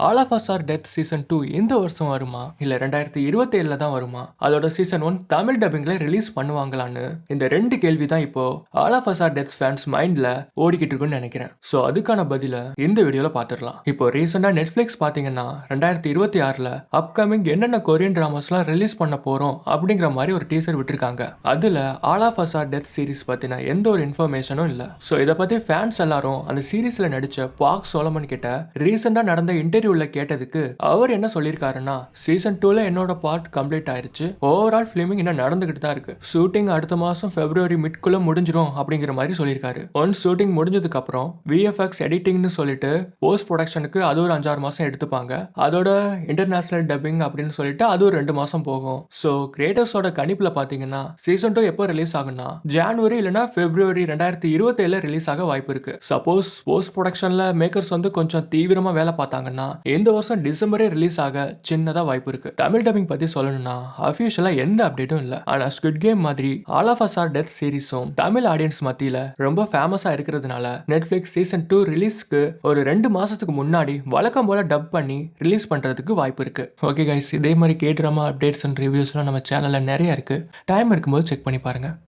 All of us are dead season 2 இந்த வருஷம் வருமா இல்ல 2027ல தான் வருமா? அதோட சீசன் 1 தமிழ் டப்பிங்ல ரிலீஸ் பண்ணுவாங்களான்னு இந்த ரெண்டு கேள்வி தான் இப்போ all of us are dead fans மைண்ட்ல ஓடிக்கிட்டு இருக்குன்னு நினைக்கிறேன். சோ அதுக்கான பதில இந்த வீடியோல பாத்துடலாம். இப்போ ரீசெண்டா நெட்ஃபிளிக்ஸ் பாத்தீங்கன்னா 2026ல அப்கமிங் என்னென்ன கொரியன் டிராமாஸ்லாம் ரிலீஸ் பண்ண போறோம் அப்படிங்கிற மாதிரி ஒரு டீசர் விட்டுருக்காங்க. அதுல all of us are dead series பத்தின எந்த ஒரு இன்ஃபர்மேஷனும் இல்ல. சோ இத பத்தி ஃபேன்ஸ் எல்லாரும் அந்த சீரிஸ்ல நடிச்ச பாக் சோலமன் கிட்ட ரீசெண்டா நடந்த இன்டர்வியூல கேட்டதுக்கு அவர் என்ன சொல்லியிருக்காருன்னா, சீசன் 2ல என்னோட பார்ட் கம்ப்ளீட் ஆயிருச்சு, ஓவரால் ஃபிலிமிங் இன்னும் நடந்துகிட்டு தான் இருக்கு, ஷூட்டிங் அடுத்த மாசம் பிப்ரவரி மிட்குள்ள முடிஞ்சிரும் அப்படிங்கிற மாதிரி சொல்லியிருக்காரு. ஒன்ஸ் ஷூட்டிங் முடிஞ்சதுக்கு அப்புறம் விஎஃப்எக்ஸ் எடிட்டிங்னு சொல்லிட்டு போஸ்ட் ப்ரொடக்ஷனுக்கு அது ஒரு 5-6 மாசம் எடுத்துப்பாங்க. அதோட இன்டர்நேஷனல் டப்பிங் அப்படின்னு சொல்லிட்டு அது ஒரு 2 மாசம் போகும். ஸோ கிரியேட்டர்ஸோட கணிப்புல பாத்தீங்கன்னா சீசன் 2 எப்போ ரிலீஸ் ஆகும்னா ஜனவரி இல்லைன்னா பிப்ரவரி 2027 ரிலீஸ் ஆக வாய்ப்பு இருக்கு. சப்போஸ் போஸ்ட் ப்ரொடக்ஷன்ல மேக்கர்ஸ் வந்து கொஞ்சம் தீவிரமா வேலை பார்த்தாங்கன்னா இந்த வருஷம் டிசம்பரே ரிலீஸ் ஆக சின்னதா வாய்ப்பு இருக்கு. தமிழ் டப்பிங் பத்தி சொல்லணும்னா அபிஷியலா எந்த அப்டேட்டும் இல்ல. ஆனா ஸ்குவிட் கேம் மாதிரி all of us are dead சீரிஸும் தமிழ் ஆடியன்ஸ் மத்தியில ரொம்ப ஃபேமஸா இருக்கிறதுனால நெட்ஃபிளிக்ஸ் சீசன் 2 ரிலீஸ்க்கு ஒரு 2 மாசத்துக்கு முன்னாடி வழக்கம் போல டப் பண்ணி ரிலீஸ் பண்றதுக்கு வாய்ப்பு இருக்கு. ஓகே கைஸ், இதே மாதிரி கேட்ராமா அப்டேட்ஸ் அண்ட் ரிவ்யூஸ்லாம் நம்ம சேனல்ல நிறைய இருக்கு. டைம் இருக்கும்போது செக் பண்ணி பாருங்க.